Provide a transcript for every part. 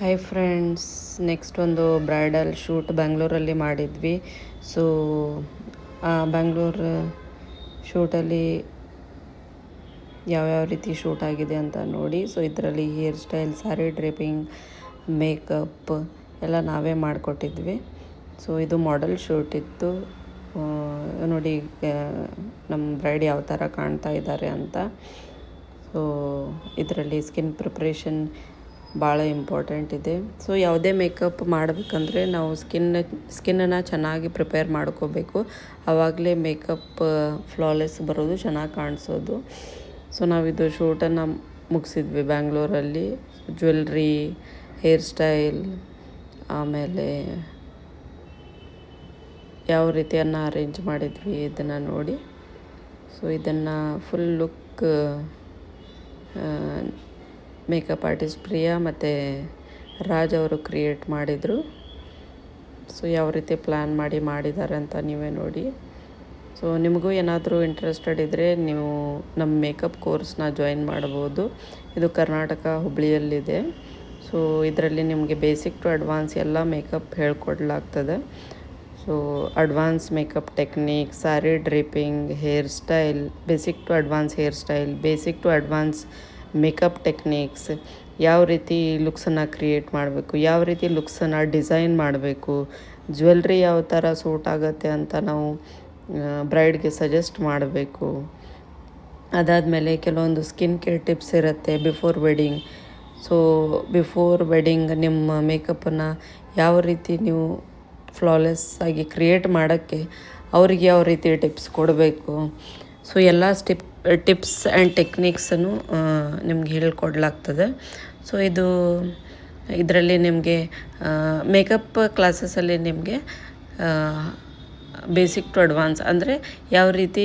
Hi friends, next ಒಂದು bridal shoot ಬೆಂಗಳೂರಲ್ಲಿ ಮಾಡಿದ್ವಿ. ಸೊ ಬೆಂಗಳೂರು ಶೂಟಲ್ಲಿ ಯಾವ್ಯಾವ ರೀತಿ ಶೂಟ್ ಆಗಿದೆ ಅಂತ ನೋಡಿ. ಸೊ ಇದರಲ್ಲಿ hair style, sari draping, makeup ಎಲ್ಲ ನಾವೇ ಮಾಡಿಕೊಟ್ಟಿದ್ವಿ. ಸೊ ಇದು ಮಾಡೆಲ್ ಶೂಟ್ ಇತ್ತು. ನೋಡಿ ನಮ್ಮ ಬ್ರೈಡ್ ಯಾವ ಥರ ಕಾಣ್ತಾ ಇದ್ದಾರೆ ಅಂತ. ಸೊ ಇದರಲ್ಲಿ ಸ್ಕಿನ್ ಪ್ರಿಪ್ರೇಷನ್ ಭಾಳ ಇಂಪಾರ್ಟೆಂಟ್ ಇದೆ. ಸೊ ಯಾವುದೇ ಮೇಕಪ್ ಮಾಡಬೇಕಂದ್ರೆ ನಾವು ಸ್ಕಿನ್ನನ್ನು ಚೆನ್ನಾಗಿ ಪ್ರಿಪೇರ್ ಮಾಡ್ಕೋಬೇಕು. ಆವಾಗಲೇ ಮೇಕಪ್ ಫ್ಲಾಲೆಸ್ ಬರೋದು, ಚೆನ್ನಾಗಿ ಕಾಣಿಸೋದು. ಸೊ ನಾವಿದು ಶೂಟನ್ನು ಮುಗಿಸಿದ್ವಿ ಬ್ಯಾಂಗ್ಳೂರಲ್ಲಿ. ಜ್ಯುವೆಲ್ರಿ, ಹೇರ್ ಸ್ಟೈಲ್, ಆಮೇಲೆ ಯಾವ ರೀತಿಯನ್ನು ಅರೇಂಜ್ ಮಾಡಿದ್ವಿ ಇದನ್ನು ನೋಡಿ. ಸೊ ಇದನ್ನು full look makeup artist Priya ಮತ್ತು ರಾಜ್ ಅವರು ಕ್ರಿಯೇಟ್ ಮಾಡಿದರು. ಸೊ ಯಾವ ರೀತಿ ಪ್ಲ್ಯಾನ್ ಮಾಡಿದ್ದಾರೆ ಅಂತ ನೀವೇ ನೋಡಿ. ಸೊ ನಿಮಗೂ ಏನಾದರೂ ಇಂಟ್ರೆಸ್ಟೆಡ್ ಇದ್ದರೆ ನೀವು ನಮ್ಮ ಮೇಕಪ್ ಕೋರ್ಸ್ನ ಜಾಯಿನ್ ಮಾಡ್ಬೋದು. ಇದು ಕರ್ನಾಟಕ ಹುಬ್ಳಿಯಲ್ಲಿದೆ. ಸೊ ಇದರಲ್ಲಿ ನಿಮಗೆ ಬೇಸಿಕ್ ಟು ಅಡ್ವಾನ್ಸ್ ಎಲ್ಲ ಮೇಕಪ್ ಹೇಳ್ಕೊಡ್ಲಾಗ್ತದೆ. So advance makeup technique, sari draping, hair style, basic to advance hair style, basic to advance makeup techniques, ಯಾವ ರೀತಿ ಲುಕ್ಸನ್ನು ಕ್ರಿಯೇಟ್ ಮಾಡಬೇಕು, ಯಾವ ರೀತಿ ಲುಕ್ಸನ್ನು ಡಿಸೈನ್ ಮಾಡಬೇಕು, ಜ್ಯುವೆಲ್ರಿ ಯಾವ ಥರ ಸೂಟ್ ಆಗುತ್ತೆ ಅಂತ ನಾವು ಬ್ರೈಡ್ಗೆ ಸಜೆಸ್ಟ್ ಮಾಡಬೇಕು. ಅದಾದಮೇಲೆ ಕೆಲವೊಂದು ಸ್ಕಿನ್ ಕೇರ್ ಟಿಪ್ಸ್ ಇರುತ್ತೆ before wedding. So before wedding ನಿಮ್ಮ ಮೇಕಪ್ಪನ್ನು ಯಾವ ರೀತಿ ನೀವು ಫ್ಲಾಲೆಸ್ ಆಗಿ ಕ್ರಿಯೇಟ್ ಮಾಡೋಕ್ಕೆ ಅವ್ರಿಗೆ ಯಾವ ರೀತಿ ಟಿಪ್ಸ್ ಕೊಡಬೇಕು. ಸೊ ಎಲ್ಲ ಟಿಪ್ಸ್ ಆ್ಯಂಡ್ ಟೆಕ್ನಿಕ್ಸನ್ನು ನಿಮ್ಗೆ ಹೇಳ್ಕೊಡ್ಲಾಗ್ತದೆ. ಸೊ ಇದರಲ್ಲಿ ನಿಮಗೆ ಮೇಕಪ್ ಕ್ಲಾಸಸಲ್ಲಿ ನಿಮಗೆ ಬೇಸಿಕ್ ಟು ಅಡ್ವಾನ್ಸ್ ಅಂದರೆ ಯಾವ ರೀತಿ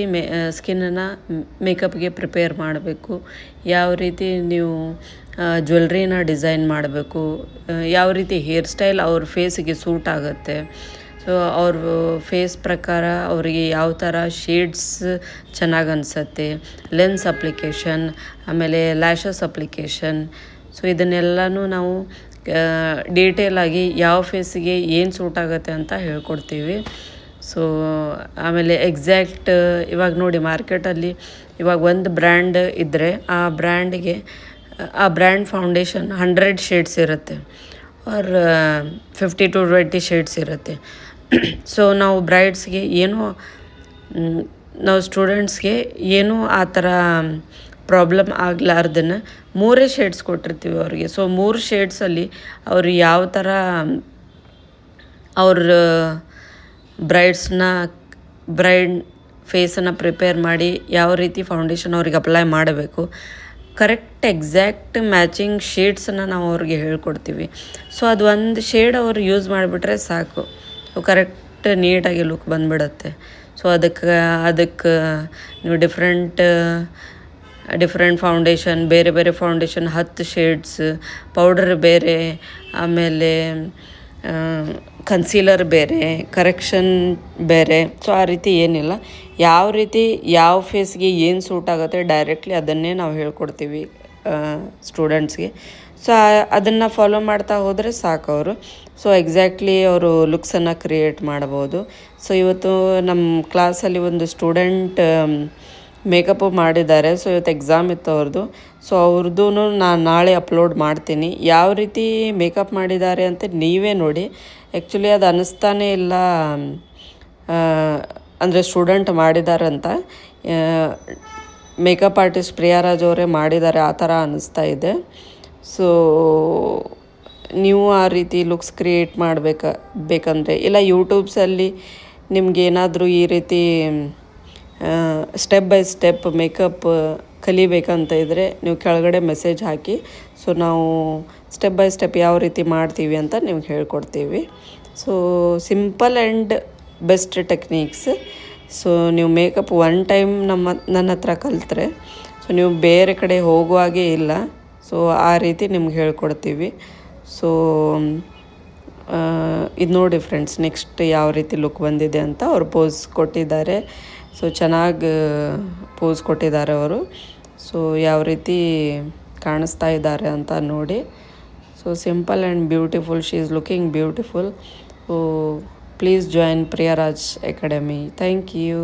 ಸ್ಕಿನ್ನನ್ನು ಮೇಕಪ್ಗೆ ಪ್ರಿಪೇರ್ ಮಾಡಬೇಕು, ಯಾವ ರೀತಿ ನೀವು ಜ್ಯುವೆಲ್ರಿನ ಡಿಸೈನ್ ಮಾಡಬೇಕು, ಯಾವ ರೀತಿ ಹೇರ್ ಸ್ಟೈಲ್ ಅವ್ರ ಫೇಸಿಗೆ ಸೂಟ್ ಆಗುತ್ತೆ. ಸೊ ಅವ್ರ ಫೇಸ್ ಪ್ರಕಾರ ಅವರಿಗೆ ಯಾವ ಥರ ಶೇಡ್ಸ್ ಚೆನ್ನಾಗಿ ಅನಿಸುತ್ತೆ, ಲೆನ್ಸ್ ಅಪ್ಲಿಕೇಶನ್, ಆಮೇಲೆ ಲ್ಯಾಶಸ್ ಅಪ್ಲಿಕೇಶನ್. ಸೊ ಇದನ್ನೆಲ್ಲನೂ ನಾವು ಡೀಟೇಲಾಗಿ ಯಾವ ಫೇಸಿಗೆ ಏನು ಸೂಟ್ ಆಗುತ್ತೆ ಅಂತ ಹೇಳ್ಕೊಡ್ತೀವಿ. ಸೊ ಆಮೇಲೆ ಎಕ್ಸಾಕ್ಟ್ ಇವಾಗ ನೋಡಿ ಮಾರ್ಕೆಟಲ್ಲಿ ಇವಾಗ ಒಂದು ಬ್ರ್ಯಾಂಡ್ ಇದ್ದರೆ ಆ ಬ್ರ್ಯಾಂಡ್ ಫೌಂಡೇಶನ್ 100 ಶೇಡ್ಸ್ ಇರುತ್ತೆ, ಆರ್ 50 to 20 ಶೇಡ್ಸ್ ಇರುತ್ತೆ. ಸೊ ನಾವು ಬ್ರೈಡ್ಸ್ಗೆ ನಾವು ಸ್ಟೂಡೆಂಟ್ಸ್ಗೆ ಏನೂ ಆ ಥರ ಪ್ರಾಬ್ಲಮ್ ಆಗಲಾರ್ದನ್ನು 3 ಶೇಡ್ಸ್ ಕೊಟ್ಟಿರ್ತೀವಿ ಅವ್ರಿಗೆ. ಸೊ 3 ಶೇಡ್ಸಲ್ಲಿ ಅವರು ಯಾವ ಥರ ಅವ್ರ ಬ್ರೈಡ್ ಫೇಸನ್ನು ಪ್ರಿಪೇರ್ ಮಾಡಿ ಯಾವ ರೀತಿ ಫೌಂಡೇಶನ್ ಅವ್ರಿಗೆ ಅಪ್ಲೈ ಮಾಡಬೇಕು, ಕರೆಕ್ಟ್ ಎಕ್ಸಾಕ್ಟ್ ಮ್ಯಾಚಿಂಗ್ ಶೇಡ್ಸನ್ನು ನಾವು ಅವ್ರಿಗೆ ಹೇಳ್ಕೊಡ್ತೀವಿ. ಸೊ ಅದು ಒಂದು ಶೇಡ್ ಅವರು ಯೂಸ್ ಮಾಡಿಬಿಟ್ರೆ ಸಾಕು, ಕರೆಕ್ಟ್ ನೀಟಾಗಿ ಲುಕ್ ಬಂದುಬಿಡುತ್ತೆ. ಸೊ ಅದಕ್ಕೆ ನೀವು ಡಿಫ್ರೆಂಟ್ ಫೌಂಡೇಶನ್, ಬೇರೆ ಫೌಂಡೇಶನ್ 10 ಶೇಡ್ಸ್, ಪೌಡರ್ ಬೇರೆ, ಆಮೇಲೆ ಕನ್ಸೀಲರ್ ಬೇರೆ, ಕರೆಕ್ಷನ್ ಬೇರೆ. ಸೊ ಆ ರೀತಿ ಏನಿಲ್ಲ, ಯಾವ ರೀತಿ ಯಾವ ಫೇಸ್ಗೆ ಏನು ಸೂಟ್ ಆಗುತ್ತೆ ಡೈರೆಕ್ಟ್ಲಿ ಅದನ್ನೇ ನಾವು ಹೇಳ್ಕೊಡ್ತೀವಿ ಸ್ಟೂಡೆಂಟ್ಸ್ಗೆ. ಸೊ ಅದನ್ನು ಫಾಲೋ ಮಾಡ್ತಾ ಹೋದರೆ ಸಾಕು ಅವರು. ಸೊ ಎಕ್ಸಾಕ್ಟ್ಲಿ ಅವರು ಲುಕ್ಸನ್ನು ಕ್ರಿಯೇಟ್ ಮಾಡ್ಬೋದು. ಸೊ ಇವತ್ತು ನಮ್ಮ ಕ್ಲಾಸಲ್ಲಿ ಒಂದು ಸ್ಟೂಡೆಂಟ್ ಮೇಕಪ್ಪು ಮಾಡಿದ್ದಾರೆ. ಸೊ ಇವತ್ತು ಎಕ್ಸಾಮ್ ಇತ್ತು ಅವ್ರದ್ದು. ಸೊ ಅವ್ರದ್ದು ನಾನು ನಾಳೆ ಅಪ್ಲೋಡ್ ಮಾಡ್ತೀನಿ. ಯಾವ ರೀತಿ ಮೇಕಪ್ ಮಾಡಿದ್ದಾರೆ ಅಂತ ನೀವೇ ನೋಡಿ. ಆ್ಯಕ್ಚುಲಿ ಅದು ಅನ್ನಿಸ್ತಾನೇ ಇಲ್ಲ ಅಂದರೆ ಸ್ಟೂಡೆಂಟ್ ಮಾಡಿದಾರಂತ. ಮೇಕಪ್ ಆರ್ಟಿಸ್ಟ್ ಪ್ರಿಯಾರಾಜ್ ಅವರೇ ಮಾಡಿದ್ದಾರೆ ಆ ಥರ ಅನ್ನಿಸ್ತಾ ಇದೆ. ಸೊ ನೀವು ಆ ರೀತಿ ಲುಕ್ಸ್ ಕ್ರಿಯೇಟ್ ಬೇಕಂದರೆ ಇಲ್ಲ ಯೂಟ್ಯೂಬ್ಸಲ್ಲಿ ನಿಮಗೇನಾದರೂ ಈ ರೀತಿ ಸ್ಟೆಪ್ ಬೈ ಸ್ಟೆಪ್ ಮೇಕಪ್ ಕಲಿಬೇಕಂತ ಇದ್ದರೆ ನೀವು ಕೆಳಗಡೆ ಮೆಸೇಜ್ ಹಾಕಿ. ಸೊ ನಾವು ಸ್ಟೆಪ್ ಬೈ ಸ್ಟೆಪ್ ಯಾವ ರೀತಿ ಮಾಡ್ತೀವಿ ಅಂತ ನಿಮ್ಗೆ ಹೇಳ್ಕೊಡ್ತೀವಿ. So simple and best techniques. So ನೀವು ಮೇಕಪ್ ಒನ್ ಟೈಮ್ ನನ್ನ ಹತ್ರ ಕಲಿತ್ರೆ ಸೊ ನೀವು ಬೇರೆ ಕಡೆ ಹೋಗುವಾಗೇ ಇಲ್ಲ. ಸೊ ಆ ರೀತಿ ನಿಮ್ಗೆ ಹೇಳ್ಕೊಡ್ತೀವಿ. ಸೊ ಇದು ನೋಡಿ ಫ್ರೆಂಡ್ಸ್, ನೆಕ್ಸ್ಟ್ ಯಾವ ರೀತಿ ಲುಕ್ ಬಂದಿದೆ ಅಂತ ಅವ್ರು ಪೋಸ್ ಕೊಟ್ಟಿದ್ದಾರೆ. ಸೊ ಚೆನ್ನಾಗಿ ಪೋಸ್ ಕೊಟ್ಟಿದ್ದಾರೆ ಅವರು. ಸೊ ಯಾವ ರೀತಿ ಕಾಣಿಸ್ತಾ ಇದ್ದಾರೆ ಅಂತ ನೋಡಿ. So simple and beautiful, she is looking beautiful. So please join Priyaraj academy. Thank you.